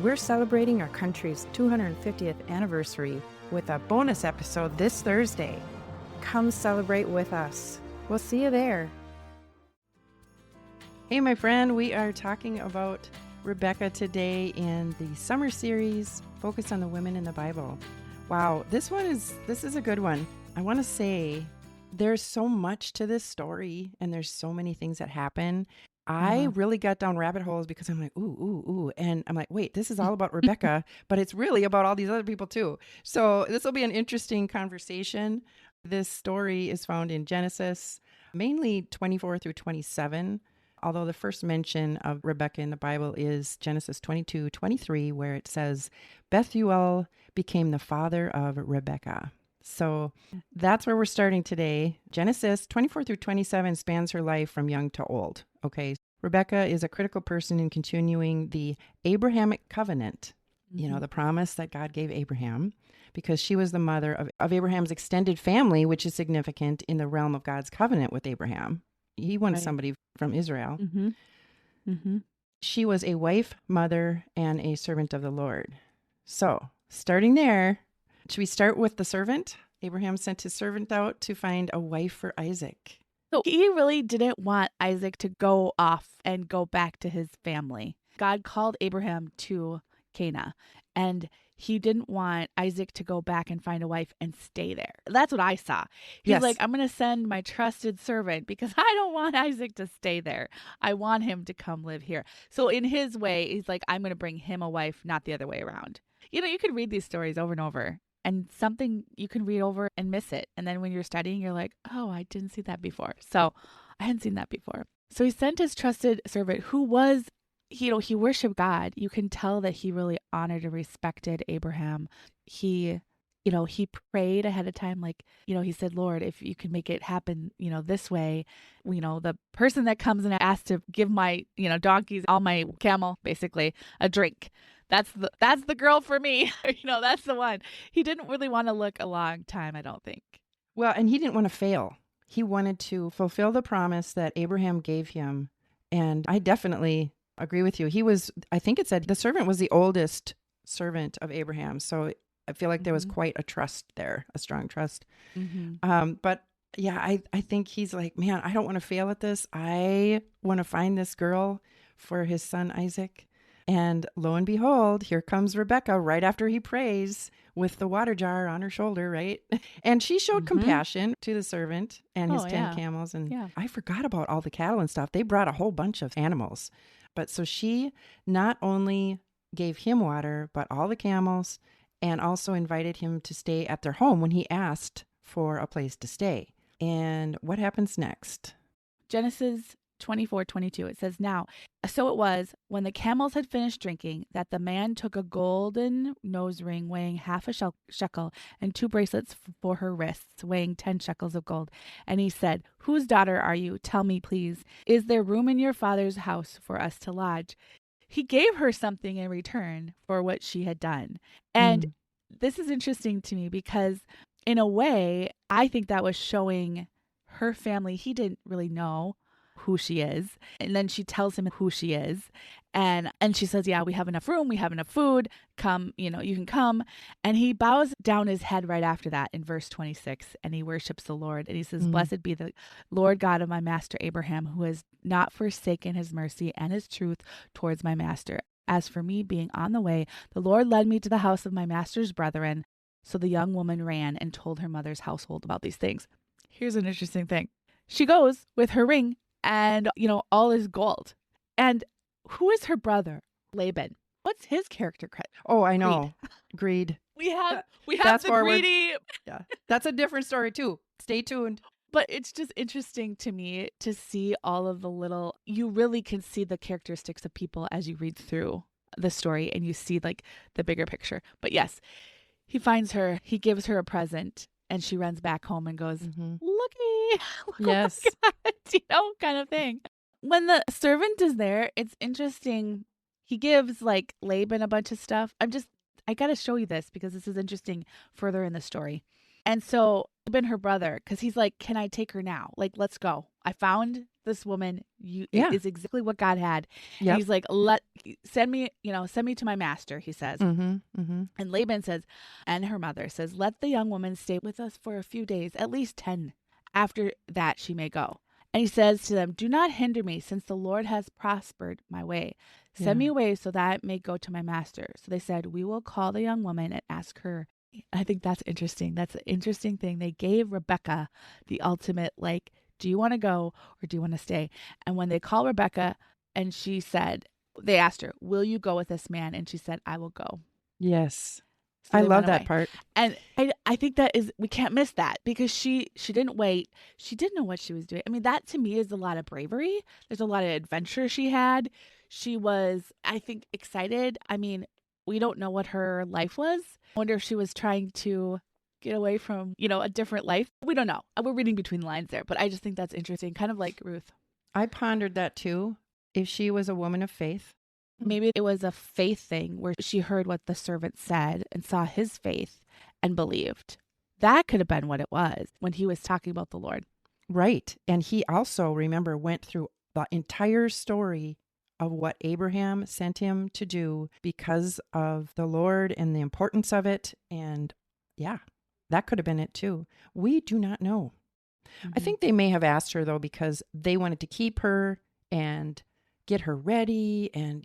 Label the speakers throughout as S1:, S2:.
S1: We're celebrating our country's 250th anniversary with a bonus episode this Thursday. Come celebrate with us. We'll see you there. Hey, my friend, we are talking about Rebekah today in the summer series focused on the women in the Bible. Wow, this is a good one. I want to say there's so much to this story and there's so many things that happen. I really got down rabbit holes because I'm like, ooh. And I'm like, wait, this is all about Rebekah, but it's really about all these other people too. So this will be an interesting conversation. This story is found in Genesis, mainly 24 through 27. Although the first mention of Rebekah in the Bible is Genesis 22:23, where it says, Bethuel became the father of Rebekah. So that's where we're starting today. Genesis 24 through 27 spans her life from young to old. Okay, Rebekah is a critical person in continuing the Abrahamic covenant, the promise that God gave Abraham, because she was the mother of Abraham's extended family, which is significant in the realm of God's covenant with Abraham. He wanted somebody from Israel. She was a wife, mother, and a servant of the Lord. So, starting there, should we start with the servant? Abraham sent his servant out to find a wife for Isaac.
S2: So he really didn't want Isaac to go off and go back to his family. God called Abraham to Canaan, and he didn't want Isaac to go back and find a wife and stay there. That's what I saw. He's like, I'm going to send my trusted servant because I don't want Isaac to stay there. I want him to come live here. So in his way, he's like, I'm going to bring him a wife, not the other way around. You can read these stories over and over, and something you can read over and miss it. And then when you're studying, you're like, oh, I didn't see that before. So I hadn't seen that before. So he sent his trusted servant who was, he worshiped God. You can tell that he really honored and respected Abraham. He prayed ahead of time. He said, Lord, if you can make it happen, this way, the person that comes and asks to give my, donkeys, all my camel, basically a drink. That's the girl for me. That's the one. He didn't really want to look a long time, I don't think.
S1: Well, and he didn't want to fail. He wanted to fulfill the promise that Abraham gave him. And I definitely agree with you. I think it said the servant was the oldest servant of Abraham. So I feel like there was quite a trust there, a strong trust. But yeah, I think he's like, man, I don't want to fail at this. I want to find this girl for his son, Isaac. And lo and behold, here comes Rebekah right after he prays with the water jar on her shoulder, right? And she showed compassion to the servant and his 10 camels. And I forgot about all the cattle and stuff. They brought a whole bunch of animals. But so she not only gave him water, but all the camels, and also invited him to stay at their home when he asked for a place to stay. And what happens next?
S2: Genesis 24:22. It says, Now, so it was, when the camels had finished drinking, that the man took a golden nose ring weighing half a shekel and 2 bracelets for her wrists, weighing 10 shekels of gold. And he said, Whose daughter are you? Tell me, please. Is there room in your father's house for us to lodge? He gave her something in return for what she had done. And this is interesting to me because, in a way, I think that was showing her family. He didn't really know who she is. And then she tells him who she is. And she says, yeah, we have enough room. We have enough food. Come, you can come. And he bows down his head right after that in verse 26, and he worships the Lord. And he says, Blessed be the Lord God of my master Abraham, who has not forsaken his mercy and his truth towards my master. As for me being on the way, the Lord led me to the house of my master's brethren. So the young woman ran and told her mother's household about these things. Here's an interesting thing. She goes with her ring and, all is gold. And who is her brother? Laban. What's his character credit?
S1: Oh, I know. Greed.
S2: We have
S1: That's
S2: the
S1: forward.
S2: greedy.
S1: Yeah. That's a different story too. Stay tuned.
S2: But it's just interesting to me to see all of the little, you really can see the characteristics of people as you read through the story and you see like the bigger picture. But yes, he finds her, he gives her a present, and she runs back home and goes, looky,
S1: yes,
S2: kind of thing. When the servant is there, it's interesting. He gives like Laban a bunch of stuff. I got to show you this because this is interesting further in the story. And so been her brother, because he's like, can I take her now? Like, let's go. I found this woman. It
S1: Yeah.
S2: is exactly what God had. And
S1: Yep.
S2: he's like, send me to my master, he says.
S1: Mm-hmm. Mm-hmm.
S2: And Laban says, and her mother says, let the young woman stay with us for a few days, at least 10. After that, she may go. And he says to them, do not hinder me, since the Lord has prospered my way. Send me away so that I may go to my master. So they said, we will call the young woman and ask her. I think that's interesting. That's an interesting thing. They gave Rebekah the ultimate, like, do you want to go or do you want to stay? And when they call Rebekah and they asked her, will you go with this man? And she said, I will go.
S1: Yes.
S2: So
S1: I
S2: they
S1: love
S2: went
S1: that
S2: away.
S1: part.
S2: And I think we can't miss that, because she didn't wait. She didn't know what she was doing. I mean, that to me is a lot of bravery. There's a lot of adventure she had. She was, I think, excited. I mean, we don't know what her life was. I wonder if she was trying to get away from, a different life. We don't know. We're reading between the lines there, but I just think that's interesting. Kind of like Ruth.
S1: I pondered that too. If she was a woman of faith.
S2: Maybe it was a faith thing where she heard what the servant said and saw his faith and believed. That could have been what it was when he was talking about the Lord.
S1: Right. And he also, remember, went through the entire story of what Abraham sent him to do because of the Lord and the importance of it. And yeah, that could have been it too. We do not know.
S2: Mm-hmm.
S1: I think they may have asked her though, because they wanted to keep her and get her ready and,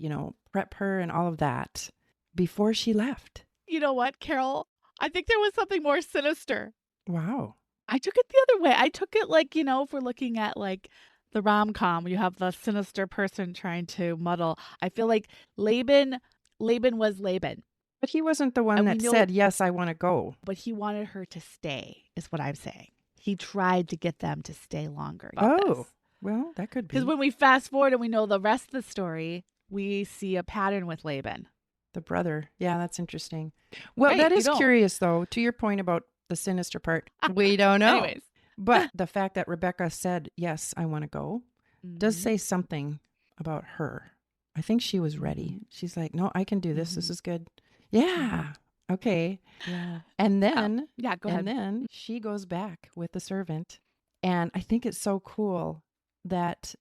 S1: prep her and all of that before she left.
S2: You know what, Carol? I think there was something more sinister.
S1: Wow.
S2: I took it the other way. I took it like, if we're looking at like the rom-com, you have the sinister person trying to muddle. I feel like Laban was Laban.
S1: But he wasn't the one that said, yes, I want to go.
S2: But he wanted her to stay, is what I'm saying. He tried to get them to stay longer.
S1: Oh, well, that could be.
S2: Because when we fast forward and we know the rest of the story, we see a pattern with Laban.
S1: The brother. Yeah, that's interesting. Well,
S2: Right,
S1: that is curious, though, to your point about the sinister part. We don't know.
S2: Anyways.
S1: But the fact that Rebekah said, yes, I want to go, does say something about her. I think she was ready. She's like, no, I can do this. This is good. Yeah. Okay.
S2: Yeah.
S1: And then,
S2: go ahead.
S1: And then she goes back with the servant. And I think it's so cool that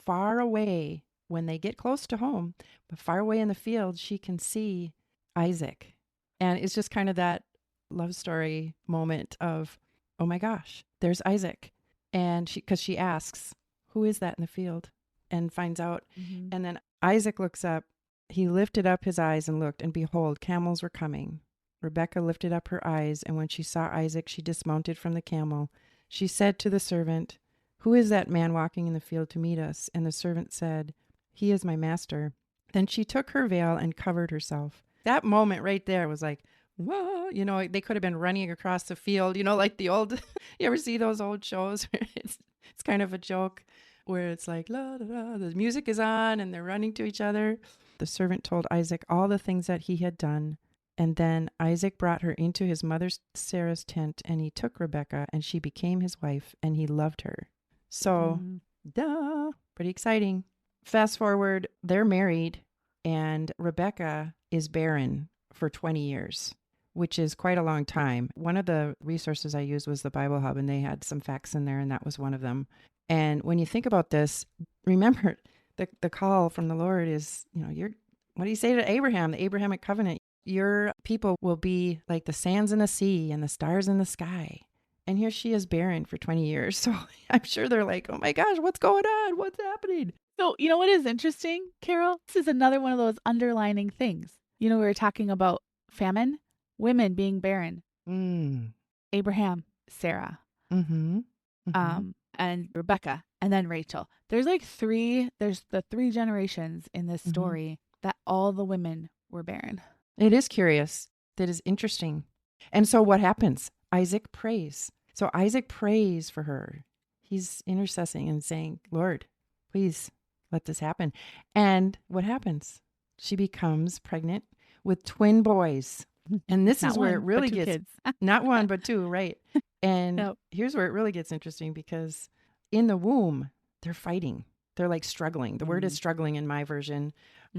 S1: far away, when they get close to home, but far away in the field, she can see Isaac. And it's just kind of that love story moment of, oh my gosh, there's Isaac. And because she asks, who is that in the field? And finds out.
S2: Mm-hmm.
S1: And then Isaac looks up. He lifted up his eyes and looked, and behold, camels were coming. Rebekah lifted up her eyes, and when she saw Isaac, she dismounted from the camel. She said to the servant, who is that man walking in the field to meet us? And the servant said, he is my master. Then she took her veil and covered herself. That moment right there was like, whoa, they could have been running across the field, like the old, you ever see those old shows where it's kind of a joke where it's like, la, la, la, the music is on and they're running to each other. The servant told Isaac all the things that he had done. And then Isaac brought her into his mother Sarah's tent, and he took Rebekah, and she became his wife, and he loved her. So, pretty exciting. Fast forward, they're married, and Rebekah is barren for 20 years, which is quite a long time. One of the resources I used was the Bible Hub, and they had some facts in there, and that was one of them. And when you think about this, remember the call from the Lord is, what do you say to Abraham, the Abrahamic covenant? Your people will be like the sands in the sea and the stars in the sky. And here she is barren for 20 years. So I'm sure they're like, oh my gosh, what's going on? What's happening?
S2: So, you know what is interesting, Carol? This is another one of those underlining things. We were talking about famine, women being barren, Abraham, Sarah, and Rebekah, and then Rachel. There's the three generations in this story that all the women were barren.
S1: It is curious. That is interesting. And so what happens? Isaac prays. So Isaac prays for her. He's intercessing and saying, Lord, please let this happen. And what happens? She becomes pregnant with twin boys. And this is where it really gets, not one, but two, right? And here's where it really gets interesting, because in the womb, they're fighting. They're like struggling. The word is struggling in my version.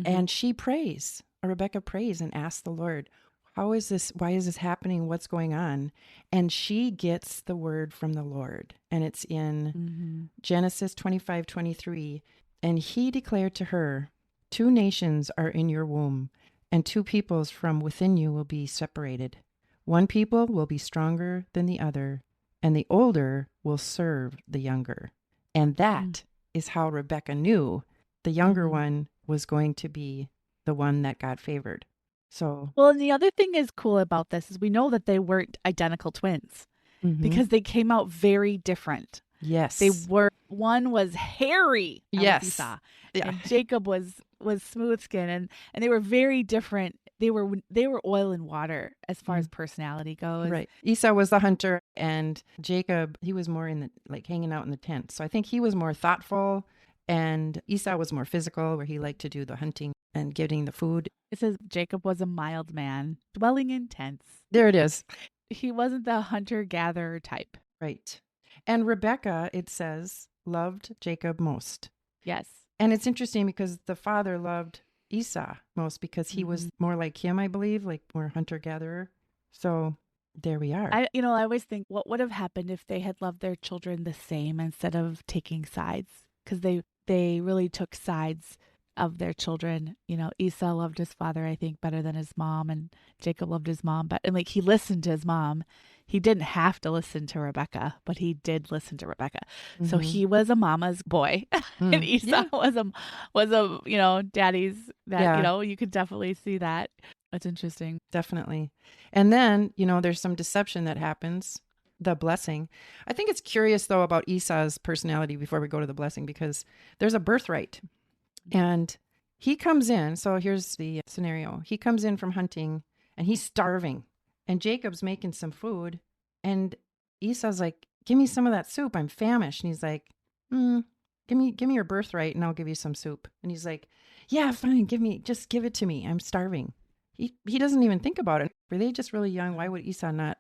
S1: And she prays. Rebekah prays and asks the Lord, how is this? Why is this happening? What's going on? And she gets the word from the Lord. And it's in Genesis 25:23. And he declared to her, 2 nations are in your womb, and 2 peoples from within you will be separated. One people will be stronger than the other, and the older will serve the younger. And that is how Rebekah knew the younger one was going to be the one that God favored. So,
S2: Well, and the other thing is cool about this is we know that they weren't identical twins because they came out very different.
S1: yes.
S2: They were, one was hairy, that was
S1: Yes.
S2: Esau,
S1: Yeah.
S2: and Jacob was smooth skin, and they were very different. They were oil and water as far as personality goes.
S1: Right. Esau was the hunter, and Jacob, he was more in the, like, hanging out in the tent. So I think he was more thoughtful, and Esau was more physical, where he liked to do the hunting and getting the food.
S2: It says Jacob was a mild man, dwelling in tents.
S1: There it is.
S2: He wasn't the hunter-gatherer type.
S1: Right. And Rebekah, it says, loved Jacob most.
S2: Yes.
S1: And it's interesting because the father loved Esau most because he was more like him, I believe, like more hunter-gatherer. So there we are.
S2: I always think, what would have happened if they had loved their children the same instead of taking sides? Because they really took sides of their children. Esau loved his father, I think, better than his mom, and Jacob loved his mom, and like he listened to his mom. He didn't have to listen to Rebekah, but he did listen to Rebekah. So he was a mama's boy, and Esau was a daddy's. You could definitely see that. That's interesting.
S1: Definitely. And then, there's some deception that happens, the blessing. I think it's curious, though, about Esau's personality before we go to the blessing, because there's a birthright. And he comes in. So here's the scenario. He comes in from hunting, and he's starving. And Jacob's making some food. And Esau's like, give me some of that soup. I'm famished. And he's like, give me your birthright, and I'll give you some soup. And he's like, yeah, fine. Just give it to me. I'm starving. He doesn't even think about it. Were they just really young? Why would Esau not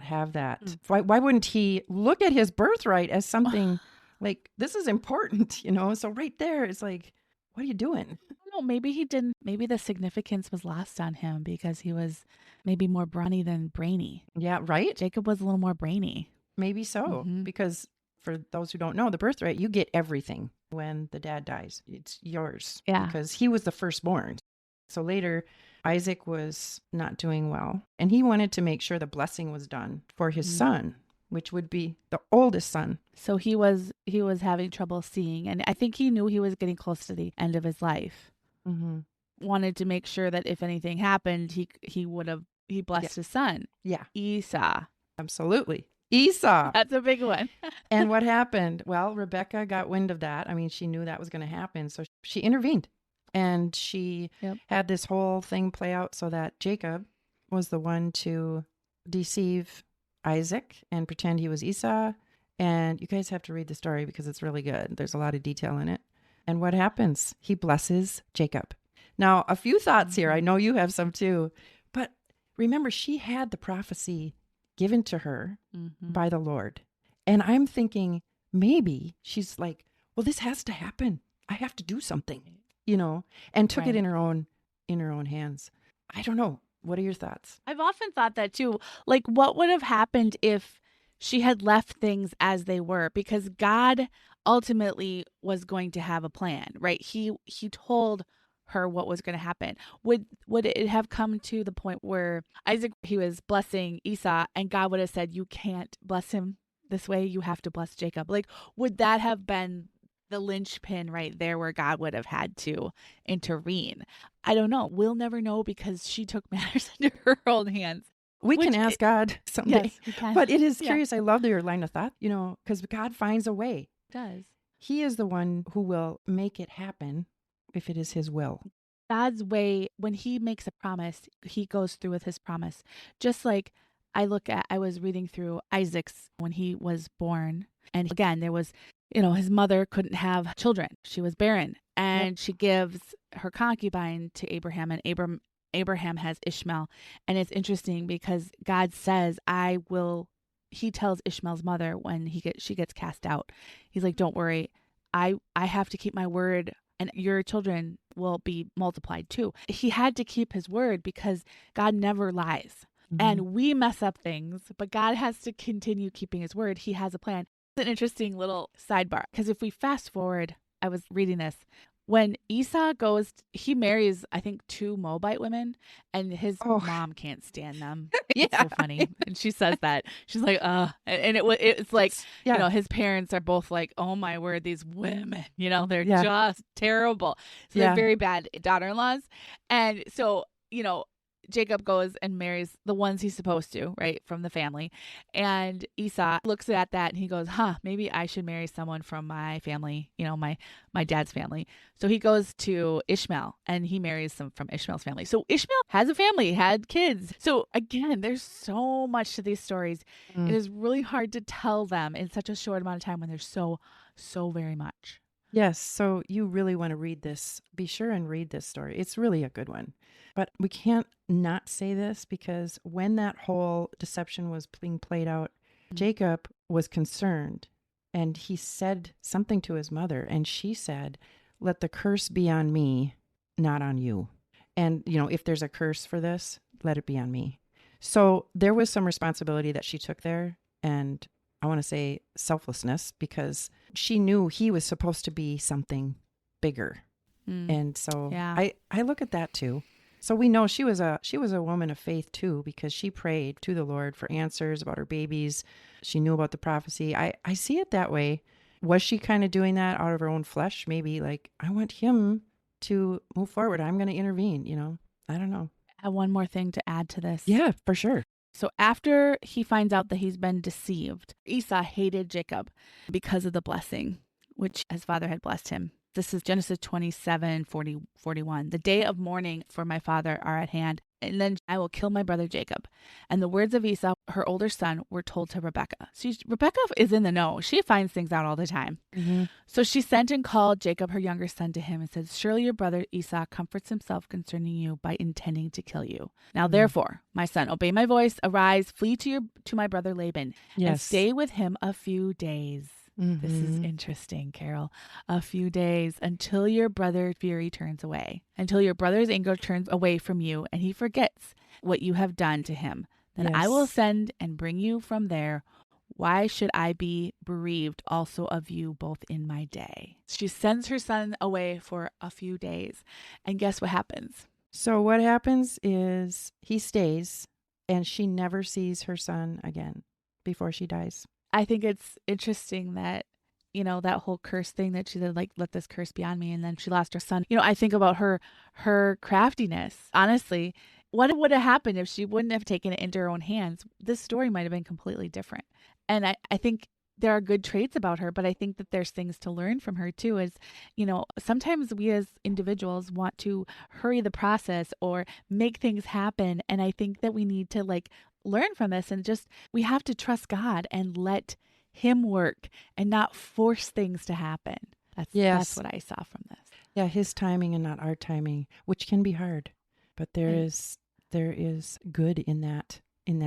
S1: have that? Why wouldn't he look at his birthright as something like, this is important, So right there, it's like, what are you doing?
S2: I don't know. Maybe he didn't. Maybe the significance was lost on him because he was maybe more brawny than brainy.
S1: Yeah, right?
S2: Jacob was a little more brainy.
S1: Maybe so. Because for those who don't know, the birthright, you get everything when the dad dies. It's yours.
S2: Yeah.
S1: Because he was the firstborn. So later, Isaac was not doing well, and he wanted to make sure the blessing was done for his son, which would be the oldest son.
S2: So he was having trouble seeing, and I think he knew he was getting close to the end of his life. Wanted to make sure that if anything happened, he blessed his son.
S1: Yeah.
S2: Esau.
S1: Absolutely. Esau.
S2: That's a big one.
S1: And what happened? Well, Rebekah got wind of that. I mean, she knew that was going to happen, so she intervened. And she had this whole thing play out so that Jacob was the one to deceive Isaac and pretend he was Esau. And you guys have to read the story because it's really good. There's a lot of detail in it. And what happens? He blesses Jacob. Now, a few thoughts here. I know you have some too. But remember, she had the prophecy given to her by the Lord. And I'm thinking maybe she's like, well, this has to happen. I have to do something. And took it in her own hands. I don't know. What are your thoughts?
S2: I've often thought that too. Like, what would have happened if she had left things as they were? Because God ultimately was going to have a plan, right? He told her what was going to happen. Would it have come to the point where Isaac, he was blessing Esau, and God would have said, you can't bless him this way. You have to bless Jacob. Like, would that have been the linchpin right there where God would have had to intervene? I don't know. We'll never know because she took matters into her own hands.
S1: We can ask God someday.
S2: Yes, we can.
S1: But it is curious. I love your line of thought, because God finds a way.
S2: He does.
S1: He is the one who will make it happen if it is his will.
S2: God's way, when he makes a promise, he goes through with his promise. Just like I was reading through Isaac's when he was born. And again, there was, his mother couldn't have children. She was barren. And she gives her concubine to Abraham, and Abraham has Ishmael. And it's interesting because God says, he tells Ishmael's mother when she gets cast out. He's like, don't worry. I have to keep my word and your children will be multiplied too. He had to keep his word because God never lies. And we mess up things, but God has to continue keeping his word. He has a plan. It's an interesting little sidebar because if we fast forward, I was reading this. When Esau goes, he marries, I think, 2 Moabite women, and his mom can't stand them.
S1: Yeah.
S2: It's so funny. And she says that. She's like, and it's like, his parents are both like, oh my word, these women, they're just terrible. So they're very bad daughter-in-laws. And so, Jacob goes and marries the ones he's supposed to, right, from the family. And Esau looks at that and he goes, maybe I should marry someone from my family, my dad's family. So he goes to Ishmael and he marries some from Ishmael's family. So Ishmael has a family, had kids. So again, there's so much to these stories. It is really hard to tell them in such a short amount of time when there's so very much.
S1: Yes. So you really want to read this. Be sure and read this story. It's really a good one. But we can't not say this because when that whole deception was being played out, Jacob was concerned and he said something to his mother and she said, let the curse be on me, not on you. And, if there's a curse for this, let it be on me. So there was some responsibility that she took there. And I want to say selflessness because she knew he was supposed to be something bigger. And so I look at that too. So we know she was a woman of faith too, because she prayed to the Lord for answers about her babies. She knew about the prophecy. I see it that way. Was she kind of doing that out of her own flesh? Maybe like, I want him to move forward. I'm going to intervene, I don't know.
S2: I have one more thing to add to this.
S1: Yeah, for sure.
S2: So after he finds out that he's been deceived, Esau hated Jacob because of the blessing, which his father had blessed him. This is Genesis 27:40-41. The day of mourning for my father are at hand, and then I will kill my brother Jacob. And the words of Esau, her older son, were told to Rebekah. Rebekah is in the know. She finds things out all the time. So she sent and called Jacob, her younger son, to him and said, surely your brother Esau comforts himself concerning you by intending to kill you. Now therefore, my son, obey my voice, arise, flee to my brother Laban, and stay with him a few days. This is interesting, Carol. A few days until your brother's fury turns away, until your brother's anger turns away from you and he forgets what you have done to him. Then I will send and bring you from there. Why should I be bereaved also of you both in my day? She sends her son away for a few days. And guess what happens?
S1: So what happens is he stays and she never sees her son again before she dies.
S2: I think it's interesting that, that whole curse thing that she said, like, let this curse be on me. And then she lost her son. I think about her craftiness. Honestly, what would have happened if she wouldn't have taken it into her own hands? This story might have been completely different. And I think there are good traits about her, but I think that there's things to learn from her too, is, sometimes we as individuals want to hurry the process or make things happen. And I think that we need to learn from this and we have to trust God and let him work and not force things to happen. That's what I saw from this.
S1: Yeah, his timing and not our timing, which can be hard, but there is good in that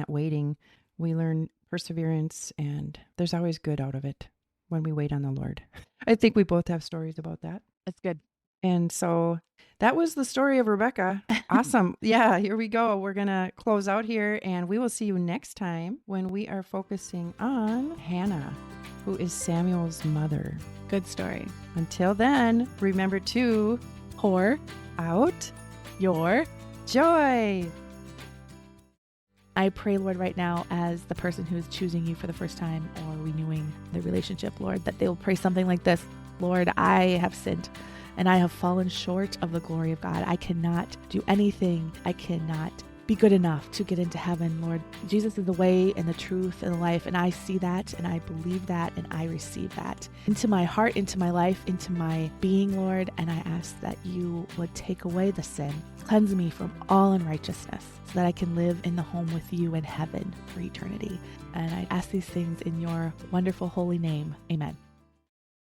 S1: waiting. We learn perseverance and there's always good out of it when we wait on the Lord. I think we both have stories about that.
S2: That's good.
S1: And so that was the story of Rebekah. Awesome. Yeah, here we go. We're going to close out here and we will see you next time when we are focusing on Hannah, who is Samuel's mother.
S2: Good story.
S1: Until then, remember to
S2: pour
S1: out
S2: your
S1: joy.
S2: I pray, Lord, right now as the person who is choosing you for the first time or renewing the relationship, Lord, that they will pray something like this. Lord, I have sinned and I have fallen short of the glory of God. I cannot do anything. I cannot be good enough to get into heaven, Lord. Jesus is the way and the truth and the life, and I see that and I believe that and I receive that into my heart, into my life, into my being, Lord, and I ask that you would take away the sin, cleanse me from all unrighteousness so that I can live in the home with you in heaven for eternity. And I ask these things in your wonderful holy name. Amen.